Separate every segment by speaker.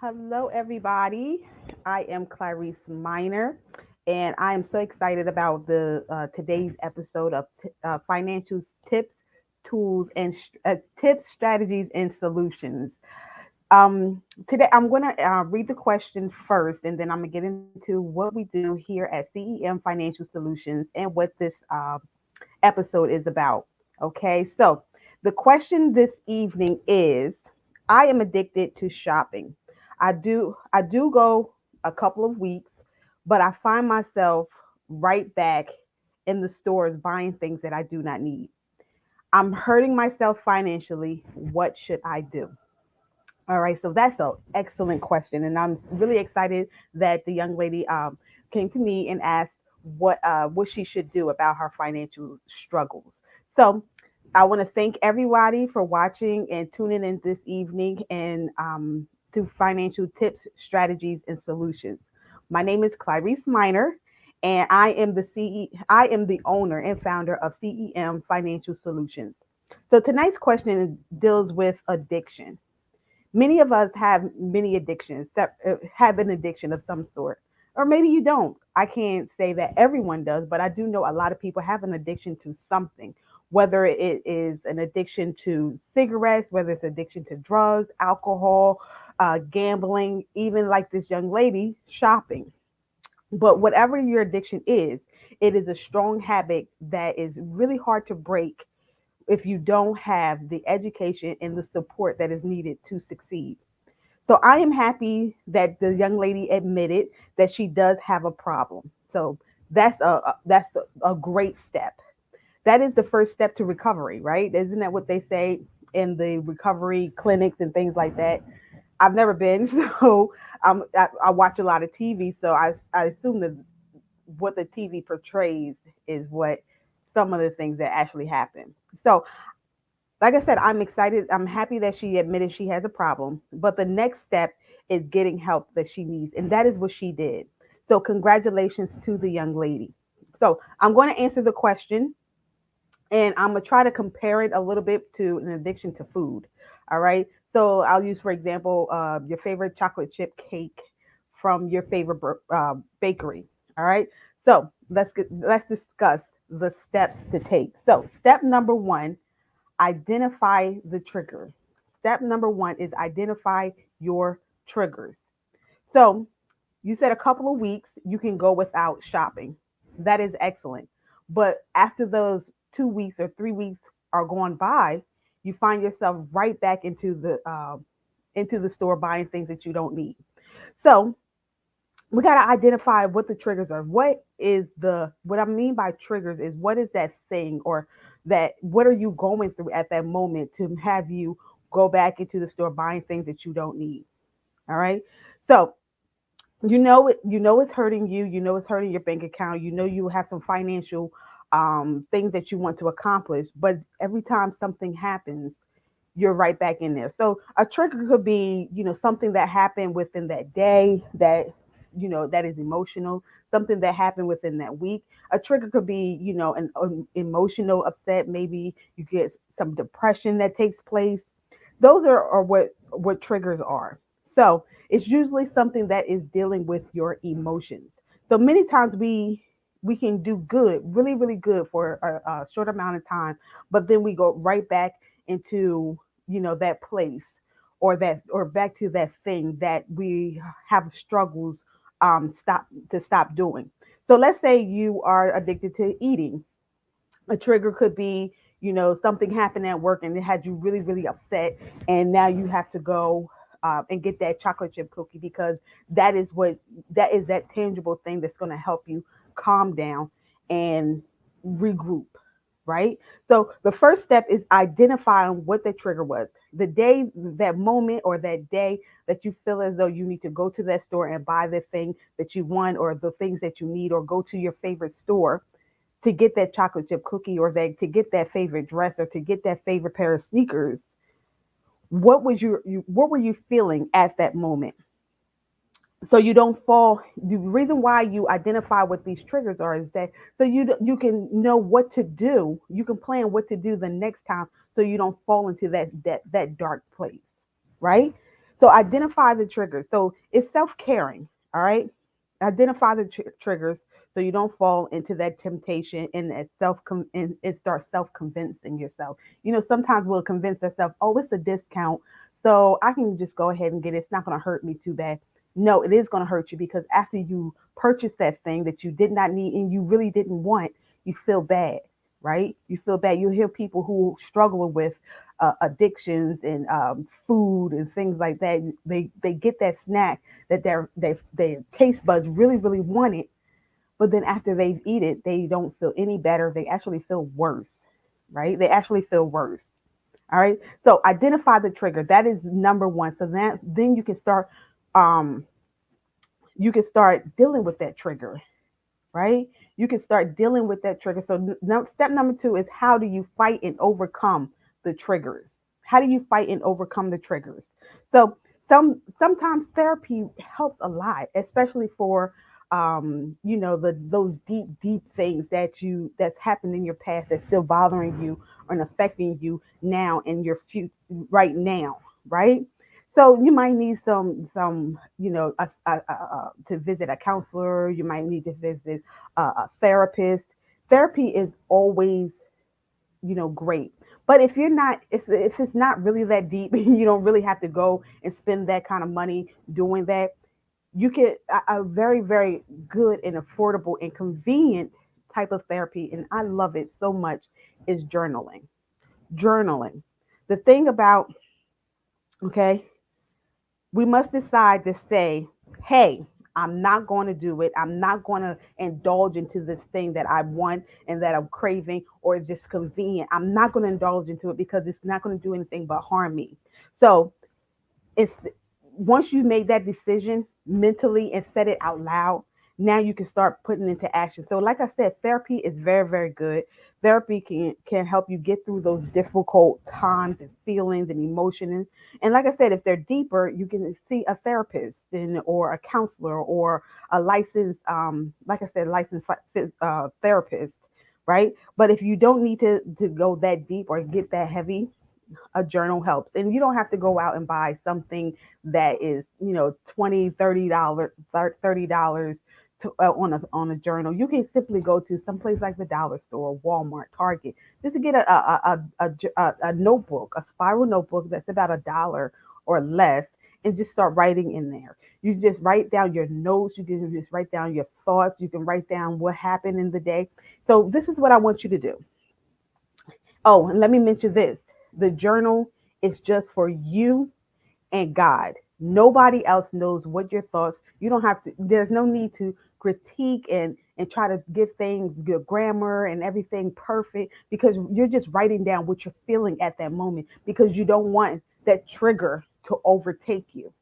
Speaker 1: Hello, everybody. I am Clarice Miner, and I am so excited about the today's episode of financial tips, tools, and tips, strategies, and solutions. Today, I'm going to read the question first, and then I'm going to get into what we do here at CEM Financial Solutions and what this episode is about. Okay, so the question this evening is: I am addicted to shopping. I do go a couple of weeks, but I find myself right back in the stores buying things that I do not need. I'm hurting myself financially. What should I do? All right, so that's an excellent question, and I'm really excited that the young lady came to me and asked what she should do about her financial struggles. So I want to thank everybody for watching and tuning in this evening and to financial tips, strategies, and solutions. My name is Clarice Miner, and I am the owner and founder of CEM Financial Solutions. So tonight's question deals with addiction. Many of us have many addictions that have an addiction of some sort, or maybe you don't. I can't say that everyone does, but I do know a lot of people have an addiction to something, whether it is an addiction to cigarettes, whether it's addiction to drugs, alcohol, gambling, even like this young lady, shopping. But whatever your addiction is, it is a strong habit that is really hard to break if you don't have the education and the support that is needed to succeed. So I am happy that the young lady admitted that she does have a problem. So that's a great step. That is the first step to recovery, right? Isn't that what they say in the recovery clinics and things like that? I've never been, so I watch a lot of TV, so I assume that what the TV portrays is what some of the things that actually happen. So like I said, I'm excited. I'm happy that she admitted she has a problem. But the next step is getting help that she needs. And that is what she did. So, congratulations to the young lady. So, I'm going to answer the question and I'm going to try to compare it a little bit to an addiction to food. All right. So, I'll use, for example, your favorite chocolate chip cake from your favorite bakery. All right. So, let's discuss the steps to take. So, step number one, identify the triggers. Step number one is identify your triggers. So you said a couple of weeks you can go without shopping. That is excellent. But after those 2 weeks or 3 weeks are gone by, you find yourself right back into the store buying things that you don't need. So we got to identify what the triggers are. What I mean by triggers is what is that thing or that what are you going through at that moment to have you go back into the store buying things that you don't need. All right. So you know it's hurting you, you know it's hurting your bank account, you know you have some financial things that you want to accomplish, but every time something happens, you're right back in there. So a trigger could be, something that happened within that day that, that is emotional, something that happened within that week. A trigger could be, an emotional upset. Maybe you get some depression that takes place. Those are what triggers are. So it's usually something that is dealing with your emotions. So many times we can do good, really, really good for a short amount of time, but then we go right back into that place or back to that thing that we have struggles stop doing. So let's say you are addicted to eating. A trigger could be, something happened at work and it had you really, really upset, and now you have to go and get that chocolate chip cookie because that is that tangible thing that's going to help you calm down and regroup, right? So the first step is identifying what the trigger was. The day, that moment, or that day that you feel as though you need to go to that store and buy the thing that you want or the things that you need, or go to your favorite store to get that chocolate chip cookie or to get that favorite dress or to get that favorite pair of sneakers. What were you feeling at that moment? So you don't fall. The reason why you identify what these triggers are is that so you can know what to do. You can plan what to do the next time so you don't fall into that dark place, right? So identify the triggers. So it's self-caring, all right? Identify the triggers so you don't fall into that temptation and that and start self-convincing yourself. Sometimes we'll convince ourselves, "Oh, it's a discount, so I can just go ahead and get it. It's not going to hurt me too bad." No, it is going to hurt you because after you purchase that thing that you did not need and you really didn't want, you feel bad, right? You feel bad. You hear people who struggle with addictions and food and things like that. They get that snack that their taste buds really really want it, but then after they eat it, they don't feel any better. They actually feel worse, right? They actually feel worse. All right. So identify the trigger. That is number one. So that then um, you can start dealing with that trigger, right? You can start dealing with that trigger. So step number two is how do you fight and overcome the triggers? How do you fight and overcome the triggers? So sometimes therapy helps a lot, especially for those deep things that's happened in your past that's still bothering you and affecting you now in your future right now, right? So you might need to visit a counselor. You might need to visit a therapist. Therapy is always, great. But if it's not really that deep, you don't really have to go and spend that kind of money doing that. You can a very very good and affordable and convenient type of therapy, and I love it so much. Is journaling. Journaling. The thing about okay, we must decide to say, hey, I'm not going to do it. I'm not going to indulge into this thing that I want and that I'm craving or it's just convenient. I'm not going to indulge into it because it's not going to do anything but harm me. So it's once you made that decision mentally and said it out loud, now you can start putting into action. So like I said, therapy is very very good. Therapy can help you get through those difficult times and feelings and emotions. And like I said, if they're deeper, you can see a therapist or a counselor or a licensed like I said, licensed therapist, right? But if you don't need to go that deep or get that heavy, a journal helps. And you don't have to go out and buy something that is, 20, $30, $30 on a journal. You can simply go to some place like the dollar store, Walmart, Target, just to get a notebook, a spiral notebook that's about $1 or less, and just start writing in there. You just write down your notes. You can just write down your thoughts. You can write down what happened in the day. So this is what I want you to do. Oh, and let me mention this. The journal is just for you and God. Nobody else knows what your thoughts. You don't have to, there's no need to critique and try to get things, your grammar and everything perfect because you're just writing down what you're feeling at that moment because you don't want that trigger to overtake you,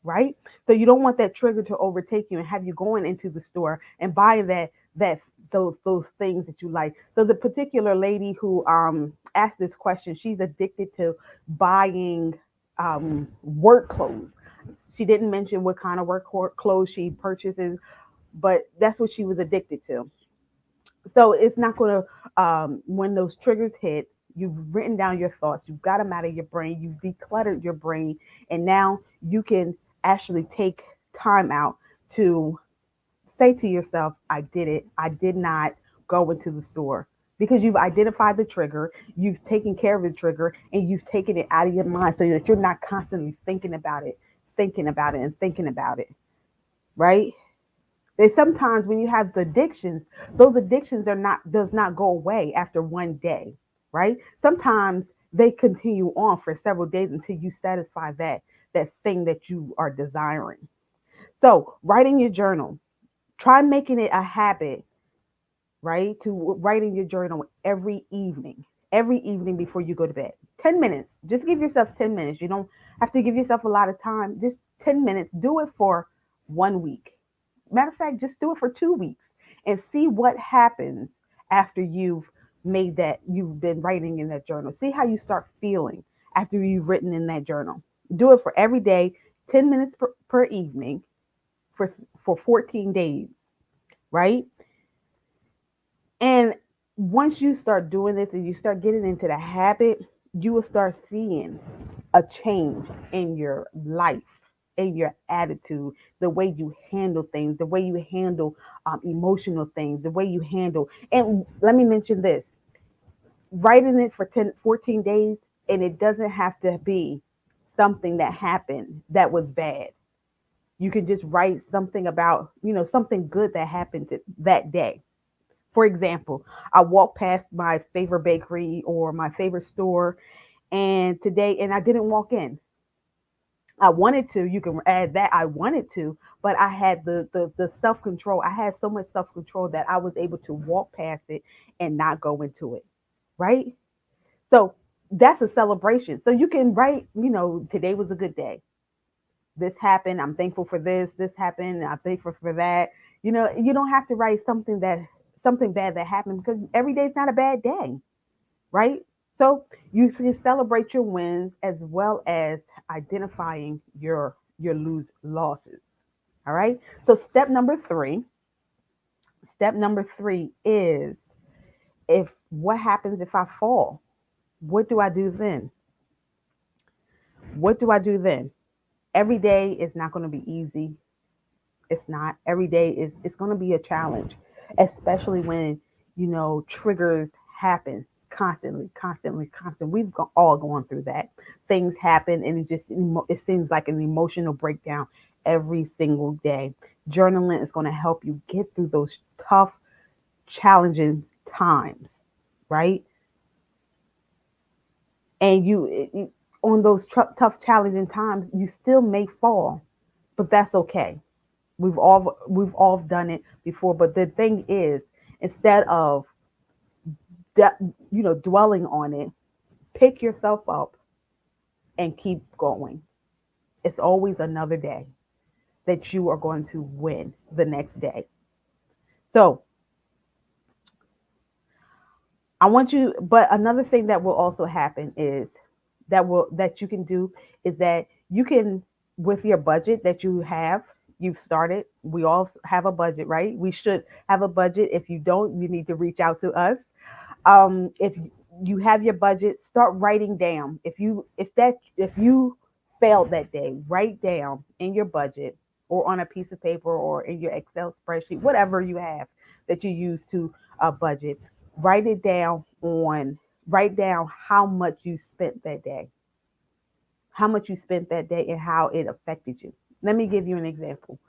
Speaker 1: right? So you don't want that trigger to overtake you and have you going into the store and buying that those things that you like. So the particular lady who asked this question, she's addicted to buying work clothes. She didn't mention what kind of clothes she purchases, but that's what she was addicted to. So it's not going to, when those triggers hit, you've written down your thoughts, you've got them out of your brain, you've decluttered your brain, and now you can actually take time out to say to yourself, I did it. I did not go into the store because you've identified the trigger, you've taken care of the trigger, and you've taken it out of your mind so that you're not constantly thinking about it, and thinking about it, right? And sometimes when you have the addictions, those addictions are not does not go away after one day, right? Sometimes they continue on for several days until you satisfy that thing that you are desiring. So, write in your journal. Try making it a habit, right? To write in your journal every evening before you go to bed. 10 minutes. Just give yourself 10 minutes. You don't have to give yourself a lot of time. Just 10 minutes. Do it for 1 week. Matter of fact, just do it for 2 weeks and see what happens after you've been writing in that journal. See how you start feeling after you've written in that journal. Do it for every day, 10 minutes per evening for 14 days, right? And once you start doing this and you start getting into the habit, you will start seeing. a change in your life, in your attitude, the way you handle things, the way you handle emotional things, the way you handle. And let me mention this: writing it for 10, 14 days, and it doesn't have to be something that happened that was bad. You can just write something about, something good that happened that day. For example, I walked past my favorite bakery or my favorite store and today, and I didn't walk in. I wanted to, you can add that I wanted to, but I had the self control. I had so much self control that I was able to walk past it and not go into it. Right. So that's a celebration. So you can write, today was a good day. This happened. I'm thankful for this. This happened. I'm thankful for that. You don't have to write something bad that happened because every day is not a bad day, right? So you can celebrate your wins as well as identifying your losses. All right. So step number three is, if what happens if I fall? What do I do then? What do I do then? Every day is not going to be easy. It's not. Every day is it's going to be a challenge, especially when triggers happen constantly, constantly, constantly. All gone through that. Things happen, and it seems like an emotional breakdown every single day. Journaling is going to help you get through those tough, challenging times, right? And on those tough, challenging times, you still may fall, but that's okay. We've all done it before, but the thing is, instead of that, dwelling on it, pick yourself up and keep going. It's always another day that you are going to win the next day. So I want you, but another thing that will also happen is that you can do is that you can, with your budget that you've started. We all have a budget, right? We should have a budget. If you don't, you need to reach out to us. If you have your budget, start writing down. If you failed that day, write down in your budget or on a piece of paper or in your Excel spreadsheet, whatever you have that you use to budget. Write it down on. Write down how much you spent that day, and how it affected you. Let me give you an example.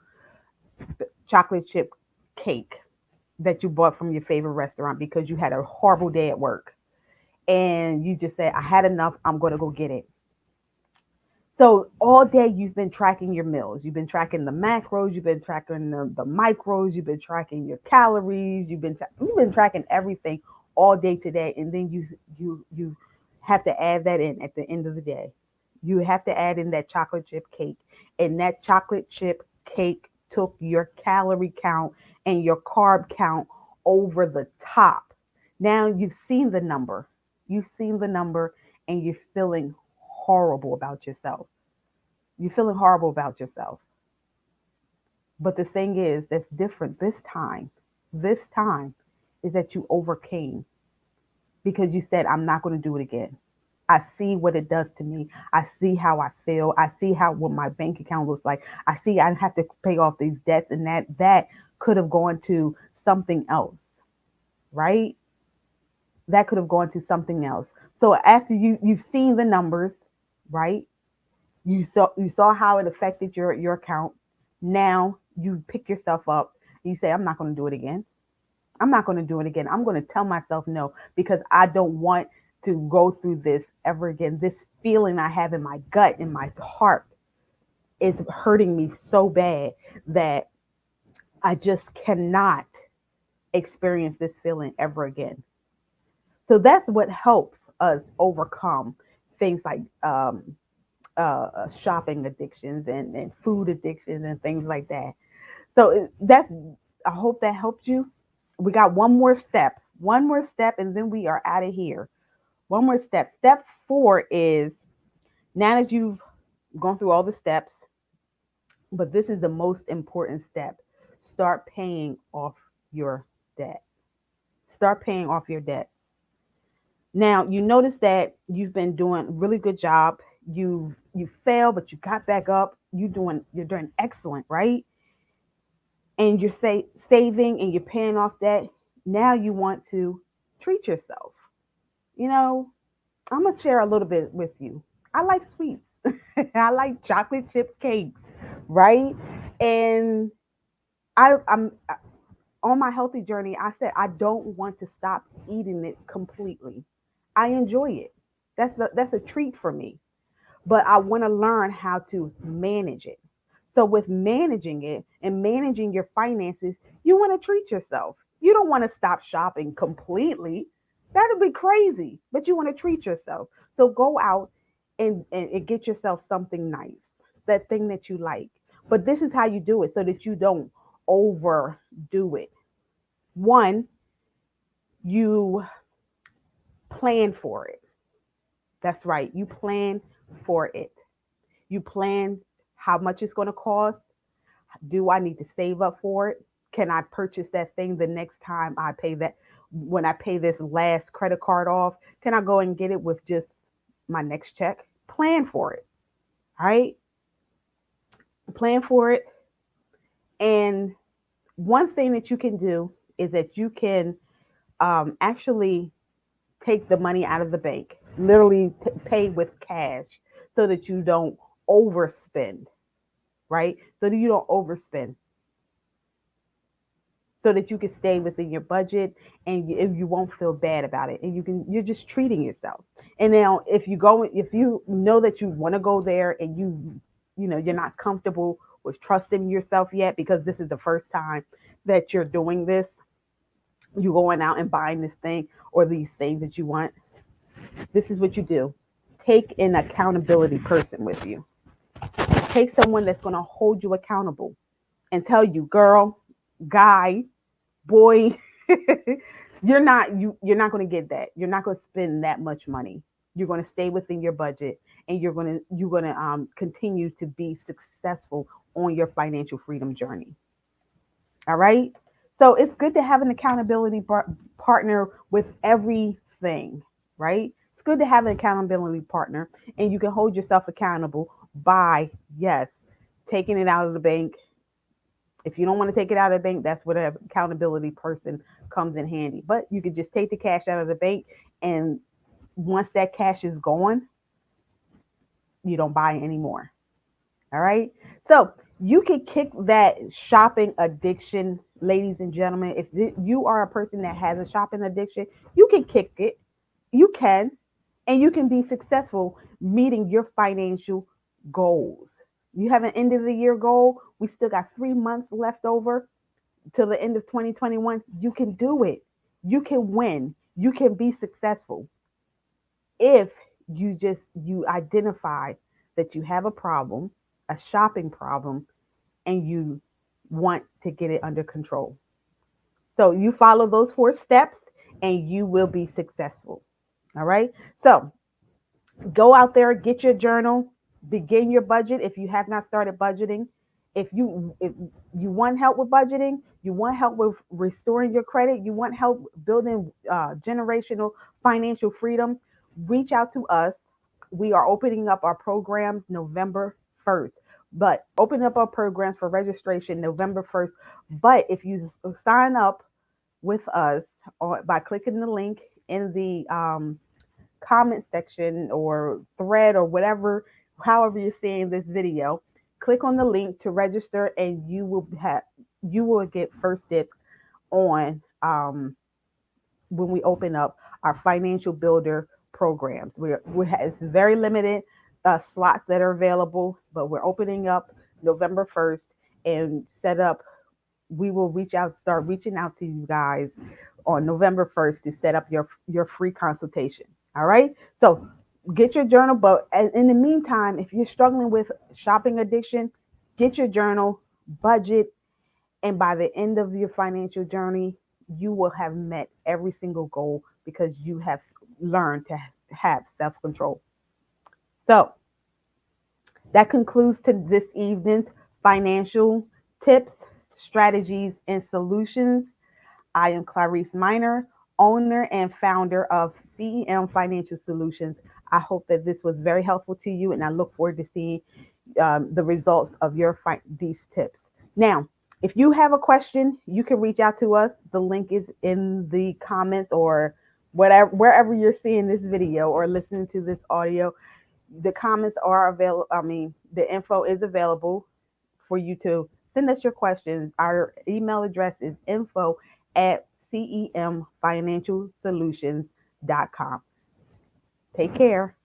Speaker 1: Chocolate chip cake that you bought from your favorite restaurant because you had a horrible day at work and you just said, I had enough, I'm going to go get it. So all day you've been tracking your meals. You've been tracking the macros, you've been tracking the micros, you've been tracking your calories, you've been tracking everything all day today, and then you have to add that in at the end of the day. You have to add in that chocolate chip cake, and that chocolate chip cake took your calorie count and your carb count over the top. Now you've seen the number. You've seen the number and you're feeling horrible about yourself. You're feeling horrible about yourself. But the thing is, that's different this time is that you overcame because you said, I'm not going to do it again. I see what it does to me. I see how I feel. I see how what my bank account looks like. I see I have to pay off these debts, and that could have gone to something else, right? That could have gone to something else. So after you've seen the numbers, right? You saw how it affected your account. Now you pick yourself up and you say, I'm not going to do it again. I'm not going to do it again. I'm going to tell myself no because I don't want to go through this ever again. This feeling I have in my gut, in my heart, is hurting me so bad that I just cannot experience this feeling ever again. So that's what helps us overcome things like shopping addictions and food addictions and things like that. So that's, I hope that helped you. We got one more step, and then we are out of here. One more step. Step four is, now that you've gone through all the steps, but this is the most important step. Start paying off your debt. Start paying off your debt. Now, you notice that you've been doing a really good job. you fail, but you got back up. You're doing excellent, right? And you're saving and you're paying off debt. Now you want to treat yourself. You know, I'm gonna share a little bit with you. I like sweets. I like chocolate chip cakes, right? And I'm on my healthy journey. I said I don't want to stop eating it completely. I enjoy it. That's a treat for me. But I want to learn how to manage it. So with managing it and managing your finances, you want to treat yourself. You don't want to stop shopping completely. That'd be crazy. But you want to treat yourself. So go out and get yourself something nice, that thing that you like. But this is how you do it so that you don't overdo it. One, you plan for it. That's right. You plan for it. You plan how much it's going to cost. Do I need to save up for it? Can I purchase that thing the next time I pay that? When I pay this last credit card off, can I go and get it with just my next check? Plan for it. All right. Plan for it. And one thing that you can do is that you can actually take the money out of the bank, literally pay with cash so that you don't overspend, right? So that you don't overspend, so that you can stay within your budget and you won't feel bad about it. And you're just treating yourself. And now if you know that you want to go there and you're not comfortable with trusting yourself yet because this is the first time that you're doing this, you going out and buying this thing or these things that you want, this is what you do. Take an accountability person with you. Take someone that's going to hold you accountable and tell you, girl, guy, boy, you're not going to get that. You're not going to spend that much money. You're going to stay within your budget and you're going to continue to be successful on your financial freedom journey. All right? So it's good to have an accountability partner with everything, right? It's good to have an accountability partner and you can hold yourself accountable by, yes, taking it out of the bank. If you don't want to take it out of the bank, that's where the accountability person comes in handy. But you could just take the cash out of the bank, and once that cash is gone, you don't buy anymore. All right. So you can kick that shopping addiction, ladies and gentlemen. If you are a person that has a shopping addiction, you can kick it. You can, and you can be successful meeting your financial goals. You have an end of the year goal. We still got 3 months left over till the end of 2021. You can do it. You can win. You can be successful if you identify that you have a problem, a shopping problem, and you want to get it under control. So you follow those 4 steps and you will be successful. All right. So go out there, get your journal, begin your budget if you have not started budgeting. If you want help with budgeting, you want help with restoring your credit, you want help building generational financial freedom, reach out to us. We are opening up our programs November 1st. But open up our programs for registration November 1st. But if you sign up with us by clicking the link in the comment section or thread or whatever, however you're seeing this video, click on the link to register and you will get first dibs on when we open up our financial builder programs. It's very limited slots that are available, but we're opening up November 1st and set up. We will start reaching out to you guys on November 1st to set up your free consultation. All right. So get your journal. But in the meantime, if you're struggling with shopping addiction, get your journal, budget, and by the end of your financial journey, you will have met every single goal because you have learned to have self control. So that concludes to this evening's financial tips, strategies, and solutions. I am Clarice Miner, owner and founder of CEM Financial Solutions. I hope that this was very helpful to you, and I look forward to seeing the results of these tips. Now, if you have a question, you can reach out to us. The link is in the comments or whatever, wherever you're seeing this video or listening to this audio. The comments are available. I mean, the info is available for you to send us your questions. Our email address is info@cemfinancialsolutions.com. Take care.